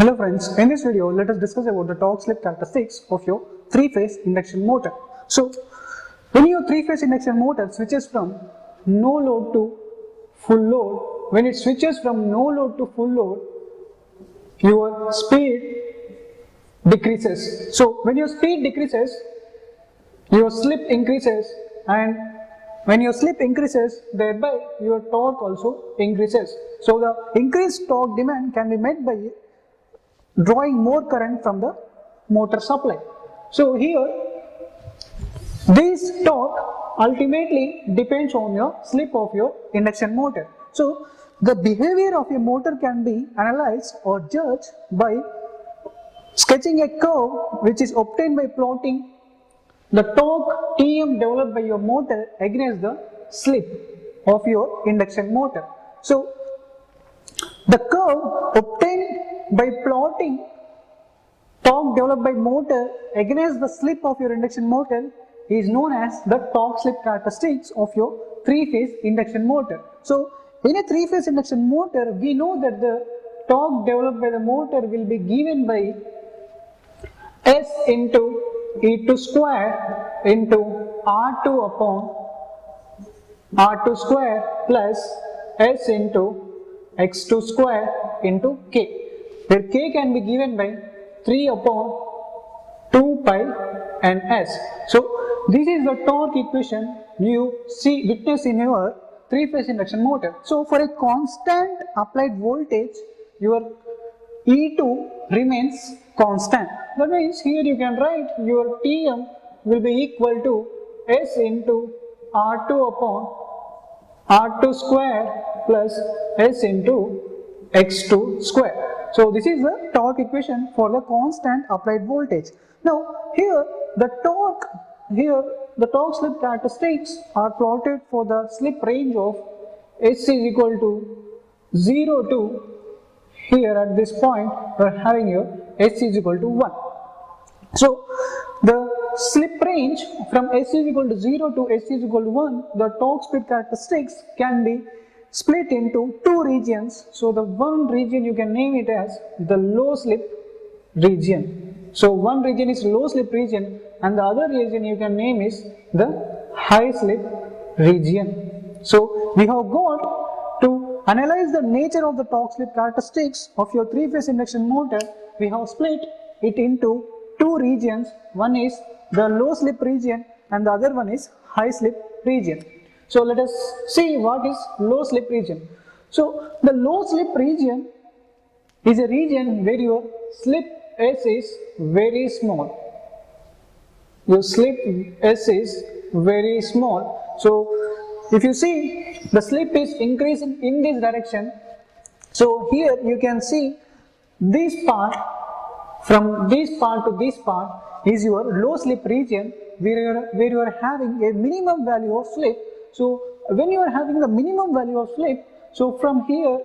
Hello friends, in this video let us discuss about the torque slip characteristics of your three-phase induction motor. So, when your three-phase induction motor switches from no load to full load, when it switches from no load to full load, your speed decreases. So, when your speed decreases, your slip increases, and when your slip increases, thereby your torque also increases. So, the increased torque demand can be met by drawing more current from the motor supply. So here this torque ultimately depends on your slip of your induction motor. So the behavior of your motor can be analyzed or judged by sketching a curve which is obtained by plotting the torque Tm developed by your motor against the slip of your induction motor. So the curve obtained by plotting torque developed by motor against the slip of your induction motor is known as the torque slip characteristics of your three-phase induction motor. So in a three-phase induction motor, we know that the torque developed by the motor will be given by S into E2 square into R2 upon R2 square plus S into x2 square into k, where k can be given by 3 upon 2 pi and s. So this is the torque equation you witness in your three-phase induction motor. So for a constant applied voltage, your E2 remains constant. That means here you can write your Tm will be equal to S into R2 upon R2 square plus S into x2 square. So this is the torque equation for the constant applied voltage. Now here the torque slip characteristics are plotted for the slip range of S is equal to 0 to here at this point we are having your S is equal to 1. So the slip range from S is equal to 0 to S is equal to 1, the torque slip characteristics can be split into two regions. So the one region you can name it as the low slip region. So one region is low slip region and the other region you can name is the high slip region. So we have got to analyze the nature of the torque slip characteristics of your three-phase induction motor. We have split it into two regions. One is the low slip region and the other one is high slip region. So let us see what is low slip region. So the low slip region is a region where your slip S is very small. Your slip S is very small. So if you see the slip is increasing in this direction. So here you can see this part, from this part to this part is your low slip region where you are having a minimum value of slip. So when you are having the minimum value of slip, so from here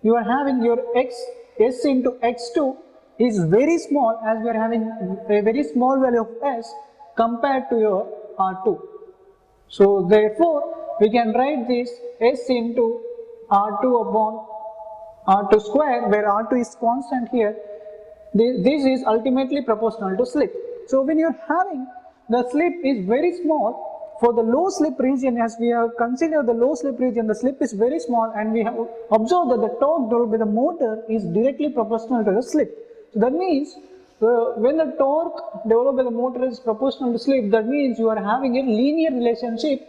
you are having your S into x2 is very small, as we are having a very small value of S compared to your R2. So therefore we can write this S into R2 upon R2 square, where R2 is constant here. This is ultimately proportional to slip. So when you are having the slip is very small, for the low slip region, as we have considered the low slip region, the slip is very small and we have observed that the torque developed by the motor is directly proportional to the slip. So that means when the torque developed by the motor is proportional to slip, that means you are having a linear relationship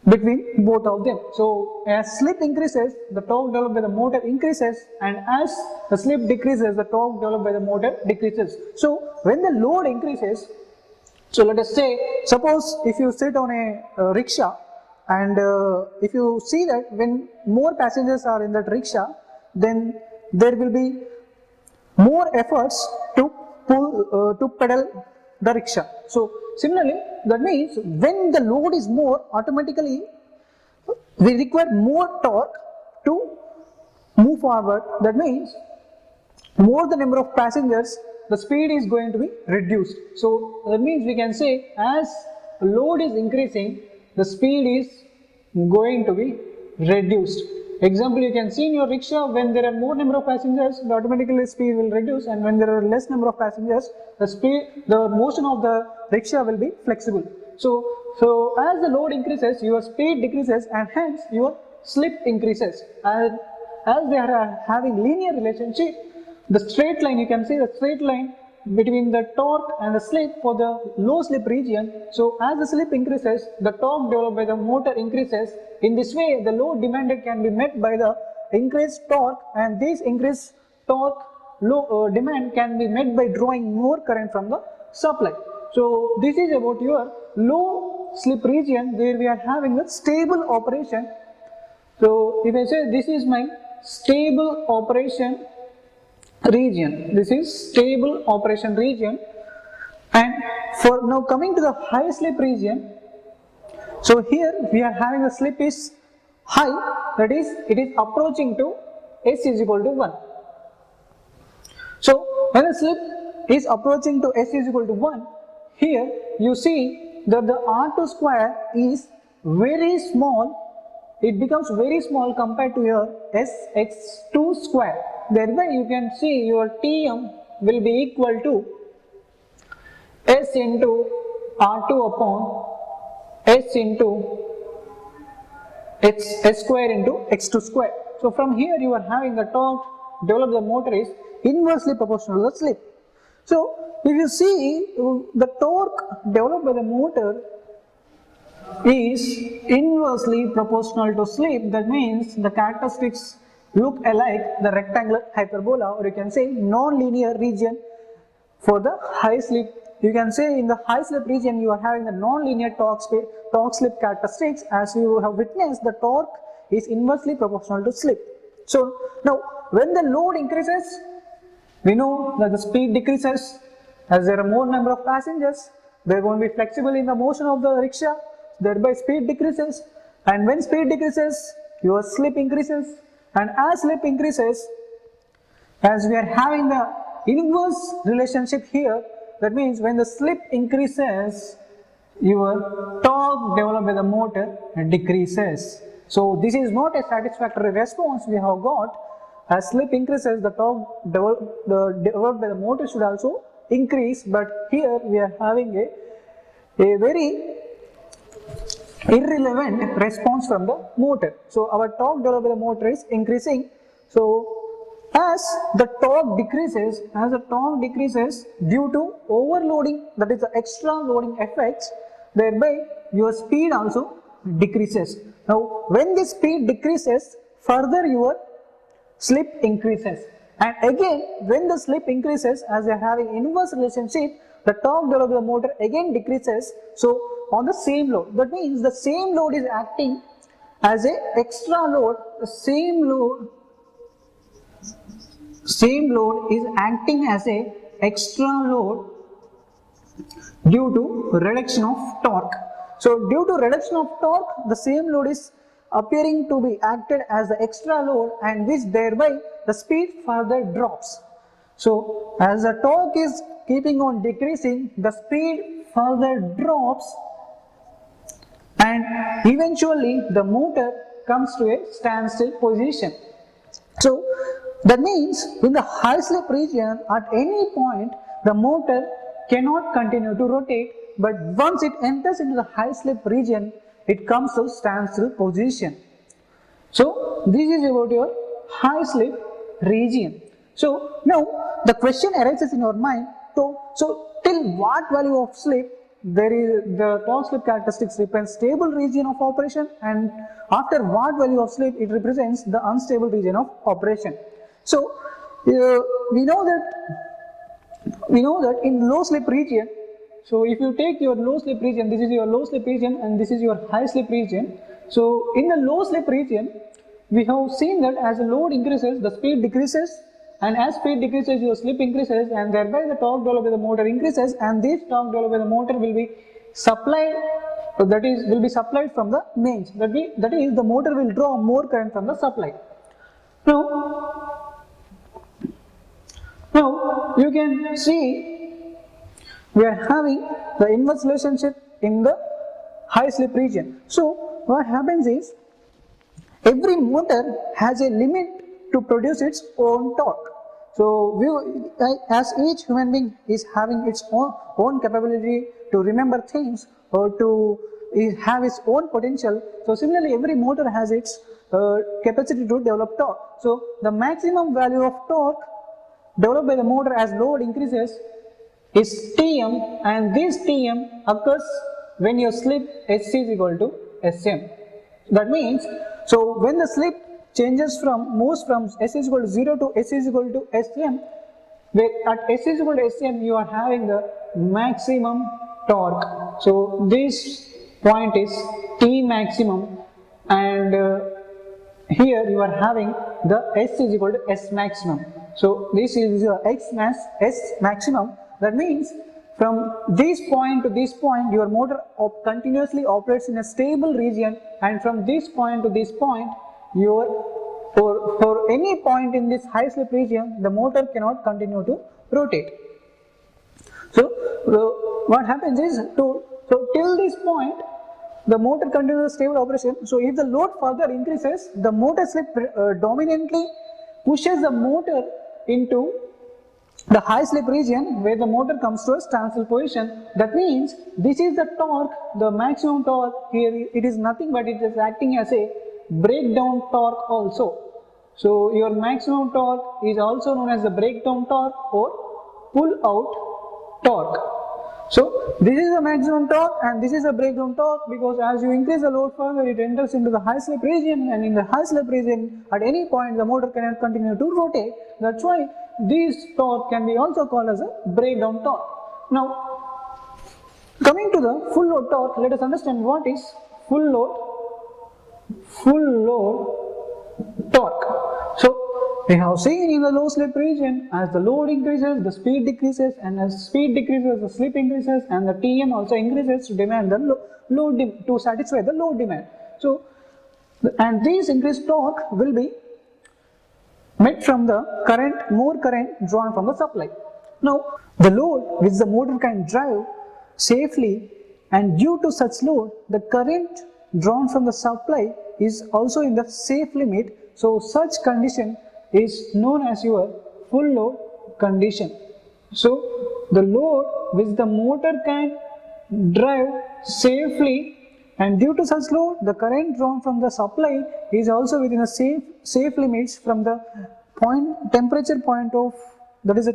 between both of them. So as slip increases, the torque developed by the motor increases, and as the slip decreases, the torque developed by the motor decreases. So when the load increases, so let us say, suppose if you sit on a rickshaw and if you see that when more passengers are in that rickshaw, then there will be more efforts to pedal the rickshaw. So similarly, that means when the load is more, automatically we require more torque to move forward. That means more the number of passengers, the speed is going to be reduced. So that means we can say as load is increasing, the speed is going to be reduced. Example, you can see in your rickshaw, when there are more number of passengers, the automatically speed will reduce, and when there are less number of passengers, the motion of the rickshaw will be flexible. So as the load increases, your speed decreases, and hence your slip increases. And as they are having linear relationship, the straight line, you can see the straight line between the torque and the slip for the low slip region. So as the slip increases, the torque developed by the motor increases. In this way, the load demanded can be met by the increased torque, and this increased torque demand can be met by drawing more current from the supply. So this is about your low slip region, where we are having a stable operation. So if I say this is my stable operation region, this is stable operation region, and for now coming to the high slip region, so here we are having the slip is high, that is it is approaching to S is equal to 1. So when the slip is approaching to S is equal to 1, here you see that the R2 square is very small, it becomes very small compared to your Sx2 square. Thereby you can see your Tm will be equal to S into R2 upon S into S square into X2 square. So from here you are having the torque developed by the motor is inversely proportional to the slip. So if you see the torque developed by the motor is inversely proportional to slip, that means the characteristics look alike the rectangular hyperbola, or you can say non-linear region for the high slip. You can say in the high slip region you are having the non-linear torque slip characteristics. As you have witnessed, the torque is inversely proportional to slip. So now when the load increases, we know that the speed decreases. As there are more number of passengers, they are going to be flexible in the motion of the rickshaw, thereby speed decreases. And when speed decreases, your slip increases. And as slip increases, as we are having the inverse relationship here, that means when the slip increases, your torque developed by the motor decreases. So this is not a satisfactory response we have got. As slip increases, the torque developed by the motor should also increase, but here we are having a very irrelevant response from the motor. So our torque developed by the motor is increasing. So as the torque decreases due to overloading, that is the extra loading effects, thereby your speed also decreases. Now when the speed decreases, further your slip increases. And again, when the slip increases, as they are having inverse relationship, the torque developed by the motor again decreases. So on the same load, that means the same load is acting as a extra load. The same load is acting as a extra load due to reduction of torque. So due to reduction of torque, the same load is appearing to be acted as the extra load, and which thereby the speed further drops. So as the torque is keeping on decreasing, the speed further drops, and eventually the motor comes to a standstill position. So that means in the high slip region, at any point the motor cannot continue to rotate, but once it enters into the high slip region, it comes to standstill position. So this is about your high slip region. So now the question arises in your mind, so till what value of slip there is the torque slip characteristics represents stable region of operation, and after what value of slip it represents the unstable region of operation. So we know that in low slip region, so if you take your low slip region, this is your low slip region and this is your high slip region. So in the low slip region, we have seen that as the load increases, the speed decreases, and as speed decreases, your slip increases, and thereby the torque developed by the motor increases, and this torque developed by the motor will be supplied, will be supplied from the mains. That is the motor will draw more current from the supply. Now you can see we are having the inverse relationship in the high slip region. So what happens is, every motor has a limit to produce its own torque. So as each human being is having its own capability to remember things or to have its own potential, so similarly every motor has its capacity to develop torque. So the maximum value of torque developed by the motor as load increases is Tm, and this Tm occurs when your slip Hc is equal to Sm. That means, so when the slip moves from S is equal to 0 to S is equal to Sm, where at S is equal to Sm you are having the maximum torque. So this point is T maximum, and here you are having the S is equal to S maximum. So this is S maximum. That means from this point to this point your motor continuously operates in a stable region, and from this point to this point for any point in this high slip region the motor cannot continue to rotate. So what happens is, so till this point the motor continues stable operation. So if the load further increases, the motor slip dominantly pushes the motor into the high slip region where the motor comes to a standstill position. That means this is the torque, the maximum torque. Here it is nothing but it is acting as a breakdown torque also. So your maximum torque is also known as the breakdown torque or pull out torque. So this is the maximum torque and this is the breakdown torque, because as you increase the load further it enters into the high slip region, and in the high slip region at any point the motor cannot continue to rotate. That's why this torque can be also called as a breakdown torque. Now coming to the full load torque, let us understand what is full load torque. So we have seen in the low slip region, as the load increases the speed decreases, and as speed decreases the slip increases, and the Tm also increases to demand the load to satisfy the load demand. So and this increased torque will be met from the more current drawn from the supply. Now the load which the motor can drive safely, and due to such load the current drawn from the supply is also in the safe limit. So such condition is known as your full load condition. So the load which the motor can drive safely, and due to such load the current drawn from the supply is also within the safe limits from the temperature point of, that is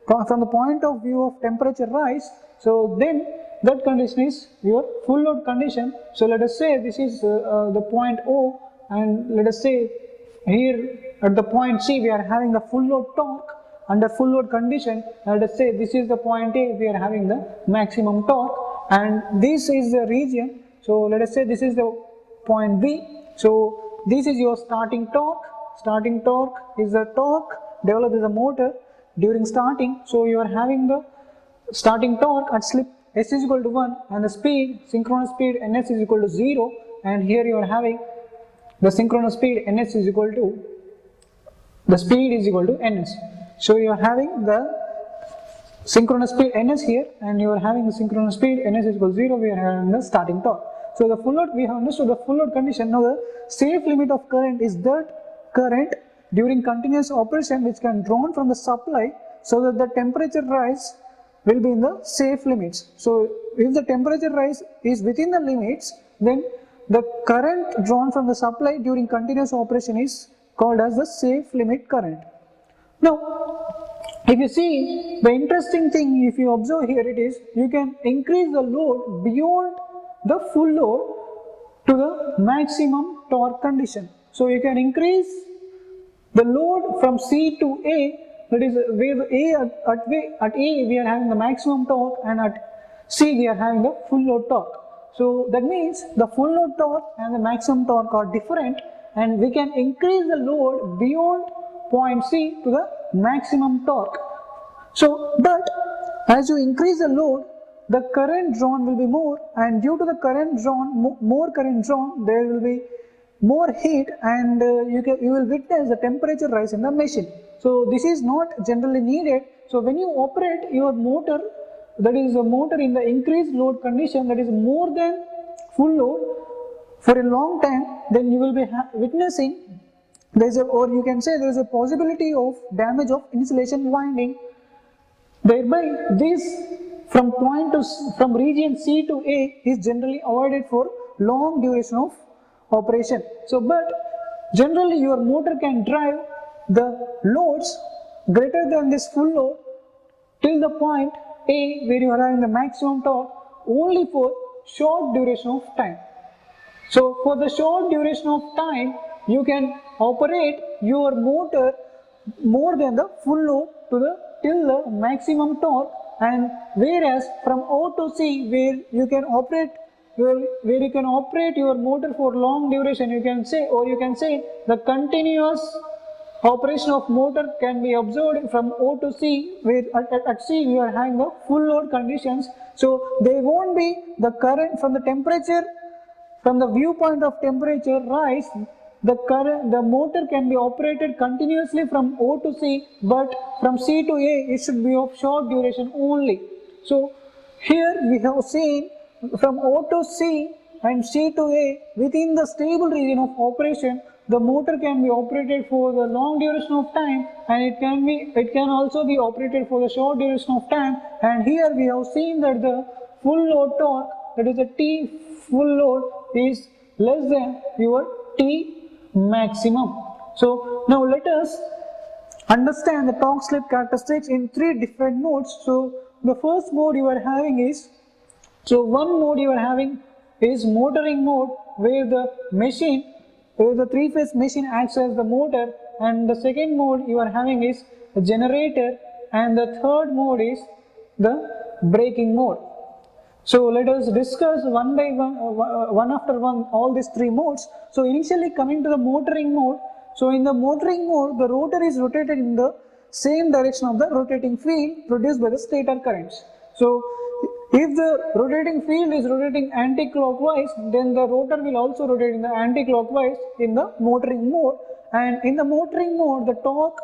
from the point of view of temperature rise. So then that condition is your full load condition. So let us say this is the point O, and let us say here at the point C we are having the full load torque under full load condition. Let us say this is the point A, we are having the maximum torque, and this is the region. So let us say this is the point B. So this is your starting torque. Starting torque is the torque developed by the motor during starting. So you are having the starting torque at slip S is equal to 1, and the speed, synchronous speed ns is equal to 0, and here you are having the synchronous speed ns is equal to, the speed is equal to ns. So you are having the synchronous speed ns here, and you are having the synchronous speed ns is equal to 0, we are having the starting torque. So the full load, we have understood the full load condition. Now the safe limit of current is that current during continuous operation which can drawn from the supply, so that the temperature rise will be in the safe limits. So if the temperature rise is within the limits, then the current drawn from the supply during continuous operation is called as the safe limit current. Now if you see, the interesting thing, if you observe here, it is you can increase the load beyond the full load to the maximum torque condition. So you can increase the load from C to A, that is where at A we are having the maximum torque, and at C we are having the full load torque. So that means the full load torque and the maximum torque are different, and we can increase the load beyond point C to the maximum torque. So but as you increase the load, the current drawn will be more, and due to the current drawn, more current drawn, there will be more heat, and you will witness the temperature rise in the machine. So this is not generally needed. So when you operate your motor, that is a motor in the increased load condition, that is more than full load, for a long time, then you will be witnessing or you can say there is a possibility of damage of insulation winding. Thereby, this from region C to A is generally avoided for long duration of operation. So, but generally your motor can drive the loads greater than this full load till the point A where you are having the maximum torque only for short duration of time. So, for the short duration of time, you can operate your motor more than the full load till the maximum torque, and whereas from O to C where you can operate your motor for long duration, you can say the continuous operation of motor can be observed from O to C, where at C we are having the full load conditions. So there won't be the current from the temperature, from the viewpoint of temperature rise, the motor can be operated continuously from O to C, but from C to A it should be of short duration only. So here we have seen from O to C and C to A within the stable region of operation, the motor can be operated for the long duration of time, and it can also be operated for the short duration of time. And here we have seen that the full load torque, that is the T full load, is less than your T maximum. So now let us understand the torque slip characteristics in three different modes. So the first mode you are having is, one mode you are having is motoring mode, where the three-phase machine acts as the motor, and the second mode you are having is the generator, and the third mode is the braking mode. So let us discuss one by one after one all these three modes. So initially coming to the motoring mode. So in the motoring mode, the rotor is rotated in the same direction of the rotating field produced by the stator currents. So if the rotating field is rotating anti-clockwise, then the rotor will also rotate in the anti-clockwise in the motoring mode. And in the motoring mode, the torque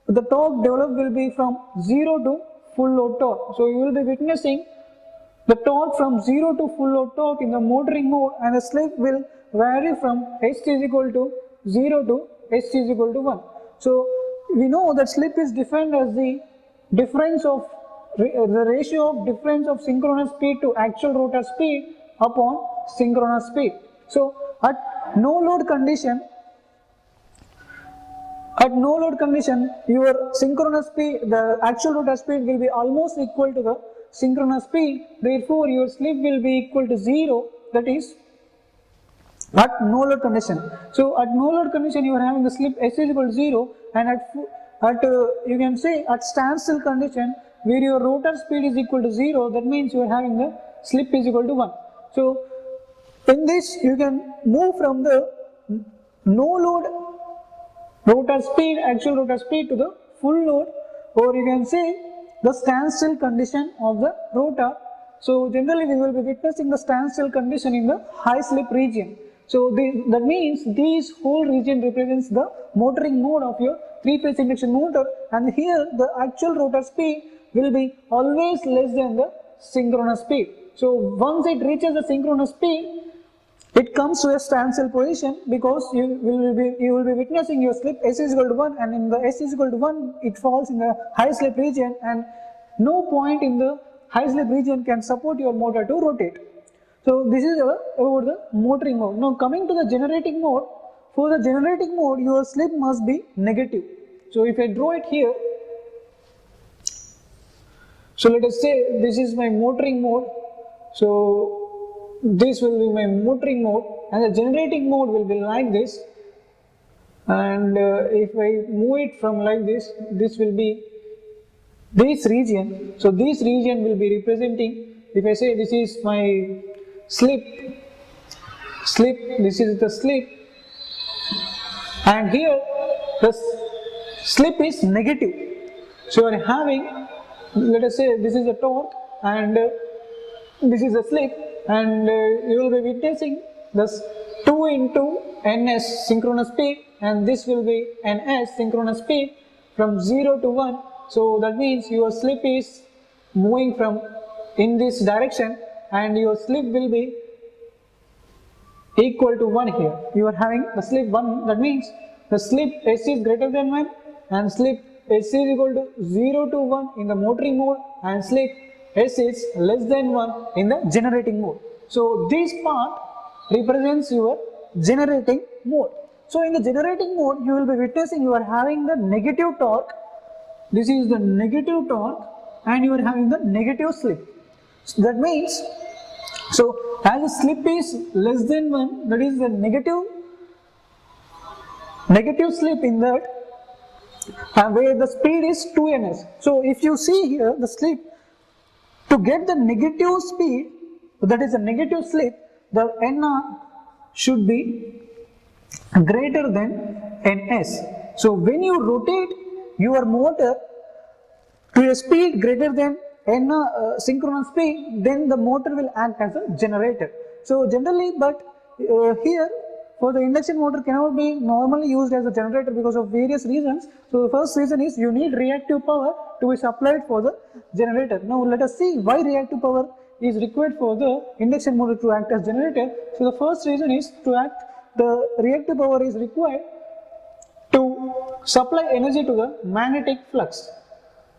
developed will be from 0 to full load torque. So you will be witnessing the torque from 0 to full load torque in the motoring mode, and the slip will vary from S is equal to 0 to S is equal to 1. So we know that slip is defined as the ratio of difference of synchronous speed to actual rotor speed upon synchronous speed. So at no load condition, your synchronous speed, the actual rotor speed will be almost equal to the synchronous speed. Therefore, your slip will be equal to 0. That is at no load condition. So at no load condition, you are having the slip S is equal to 0, and you can say at standstill condition, where your rotor speed is equal to 0, that means you are having the slip is equal to 1. So in this, you can move from the no load rotor speed, actual rotor speed, to the full load, or you can say the standstill condition of the rotor. So generally we will be witnessing the standstill condition in the high slip region. So that means this whole region represents the motoring mode of your three-phase induction motor, and here the actual rotor speed will be always less than the synchronous speed. So once it reaches the synchronous speed, it comes to a standstill position, because you will be witnessing your slip S is equal to 1, and in the S is equal to 1, it falls in the high slip region, and no point in the high slip region can support your motor to rotate. So this is about the motoring mode. Now coming to the generating mode. For the generating mode, your slip must be negative. So if I draw it here, so let us say this is my motoring mode. So this will be my motoring mode, and the generating mode will be like this. And if I move it from like this, this will be this region. So this region will be representing, if I say this is my slip, this is the slip, and here the slip is negative. So you are having, let us say this is the torque, and this is the slip, and you will be witnessing this 2 into ns synchronous speed, and this will be ns synchronous speed from 0 to 1. So that means your slip is moving from in this direction, and your slip will be equal to 1 here. You are having the slip 1, that means the slip S is greater than 1 and slip S is equal to 0 to 1 in the motoring mode and slip S is less than 1 in the generating mode. So this part represents your generating mode. So in the generating mode, you will be witnessing you are having the negative torque. This is the negative torque and you are having the negative slip. So that means, so as the slip is less than 1, that is the negative slip in that where the speed is 2ns. So if you see here the slip, to get the negative speed, that is a negative slip, the NR should be greater than NS. So when you rotate your motor to a speed greater than synchronous speed, then the motor will act as a generator. So generally, but here for the induction motor cannot be normally used as a generator because of various reasons. So the first reason is you need reactive power to be supplied for the generator. Now let us see why reactive power is required for the induction motor to act as generator. So the first reason is the reactive power is required to supply energy to the magnetic flux.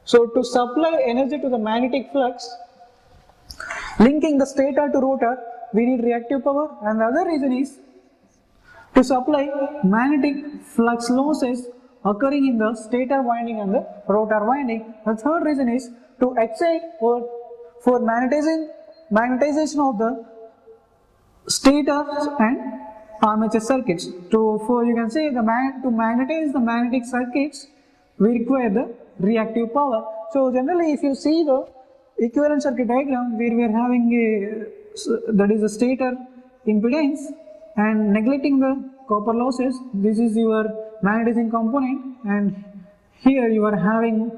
So to supply energy to the magnetic flux, linking the stator to rotor, we need reactive power, and the other reason is to supply magnetic flux losses occurring in the stator winding and the rotor winding. The third reason is to excite or for magnetization of the stator and armature circuits. You can say to magnetize the magnetic circuits, we require the reactive power. So generally, if you see the equivalent circuit diagram where we are having that is a stator impedance and neglecting the copper losses, this is your magnetizing component, and here you are having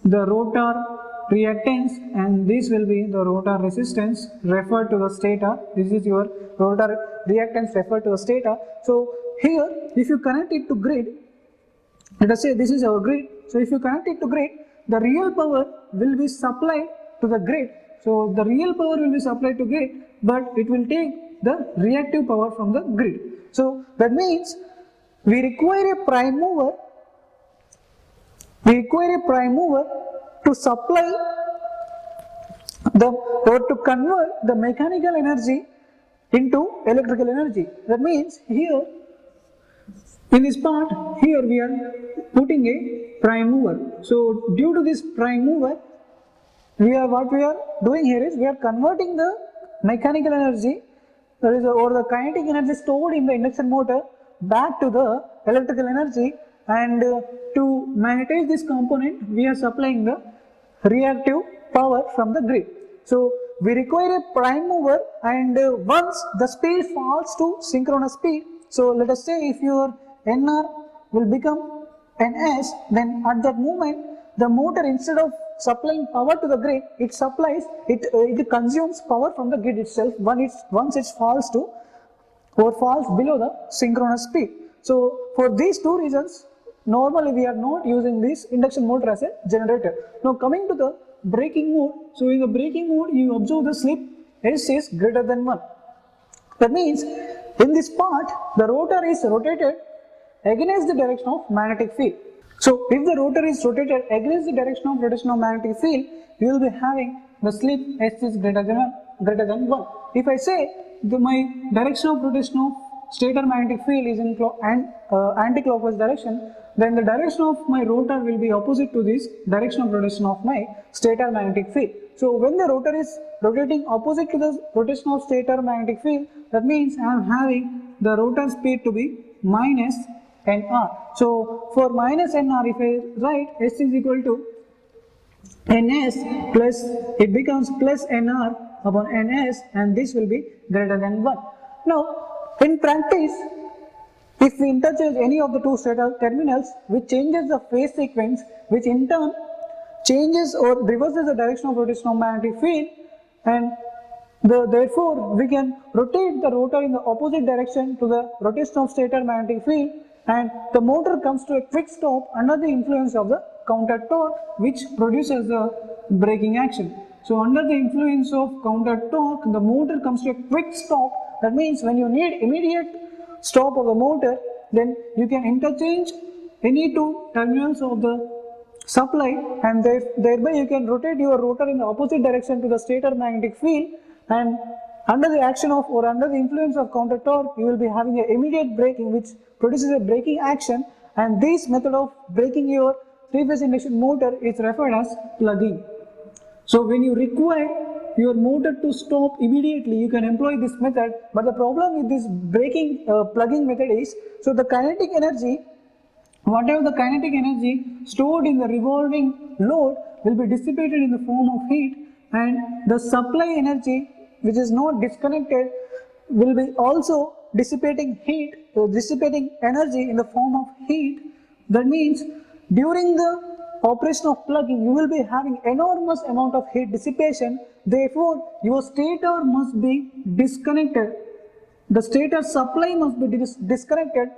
the rotor reactance and this will be the rotor resistance referred to the stator. This is your rotor reactance referred to the stator. So here if you connect it to grid, let us say this is our grid. So if you connect it to grid, the real power will be supplied to the grid. So the real power will be supplied to grid, but it will take the reactive power from the grid. So that means we require a prime mover. To supply or to convert the mechanical energy into electrical energy. That means here in this part, here we are putting a prime mover. So due to this prime mover, what we are doing here is we are converting the mechanical energy, that is or the kinetic energy stored in the induction motor back to the electrical energy, and to magnetize this component we are supplying the reactive power from the grid. So we require a prime mover, and once the speed falls to synchronous speed, so let us say if your NR will become NS, then at that moment the motor, instead of supplying power to the grid, it consumes power from the grid itself once it falls below the synchronous speed. So for these two reasons, normally we are not using this induction motor as a generator. Now coming to the braking mode. So in the braking mode, you observe the slip S is greater than 1. That means in this part the rotor is rotated against the direction of magnetic field. So if the rotor is rotated against the direction of rotation of magnetic field, you will be having the slip S is greater than 1. If I say my direction of rotation of stator magnetic field is in anti-clockwise direction, then the direction of my rotor will be opposite to this direction of rotation of my stator magnetic field. So when the rotor is rotating opposite to the rotation of stator magnetic field, that means I am having the rotor speed to be minus NR. So for minus NR, if I write S is equal to NS plus, it becomes plus NR upon NS, and this will be greater than 1. Now in practice, if we interchange any of the two stator terminals, which changes the phase sequence, which in turn changes or reverses the direction of rotation of magnetic field, and therefore we can rotate the rotor in the opposite direction to the rotation of stator magnetic field, and the motor comes to a quick stop under the influence of the counter torque, which produces the braking action. So under the influence of counter torque, the motor comes to a quick stop That means when you need immediate stop of the motor, then you can interchange any two terminals of the supply, and thereby you can rotate your rotor in the opposite direction to the stator magnetic field, and under the action of or under the influence of counter torque, you will be having an immediate braking which produces a braking action, and this method of braking your three-phase induction motor is referred as plugging. So when you require your motor to stop immediately, you can employ this method, but the problem with this braking plugging method is, so the kinetic energy, whatever the kinetic energy stored in the revolving load will be dissipated in the form of heat, and the supply energy which is not disconnected will be also dissipating heat, dissipating energy in the form of heat. That means during the operation of plugging, you will be having enormous amount of heat dissipation. Therefore, your stator must be disconnected. The stator supply must be disconnected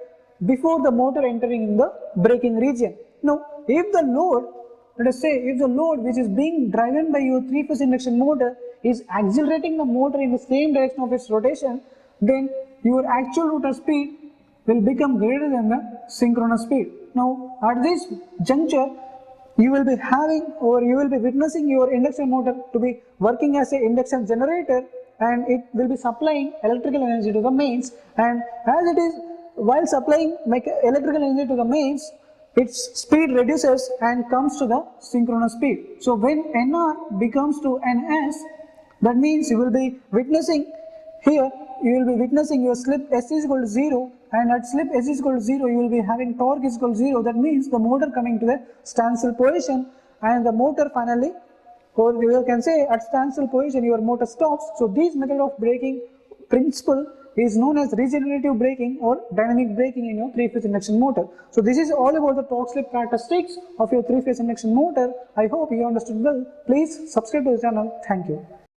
before the motor entering in the braking region. Now, if the load, let us say, if the load which is being driven by your three-phase induction motor is accelerating the motor in the same direction of its rotation, then your actual rotor speed will become greater than the synchronous speed. Now, at this juncture, you will be having or you will be witnessing your induction motor to be working as an induction generator, and it will be supplying electrical energy to the mains, and as it is while supplying electrical energy to the mains, its speed reduces and comes to the synchronous speed. So when NR becomes to NS, that means you will be witnessing here, you will be witnessing your slip S is equal to 0, and at slip S is equal to 0, you will be having torque is equal to 0. That means the motor coming to the standstill position, and the motor finally, or you can say at standstill position, your motor stops. So this method of braking principle is known as regenerative braking or dynamic braking in your three-phase induction motor. So this is all about the torque slip characteristics of your three-phase induction motor. I hope you understood well. Please subscribe to the channel. Thank you.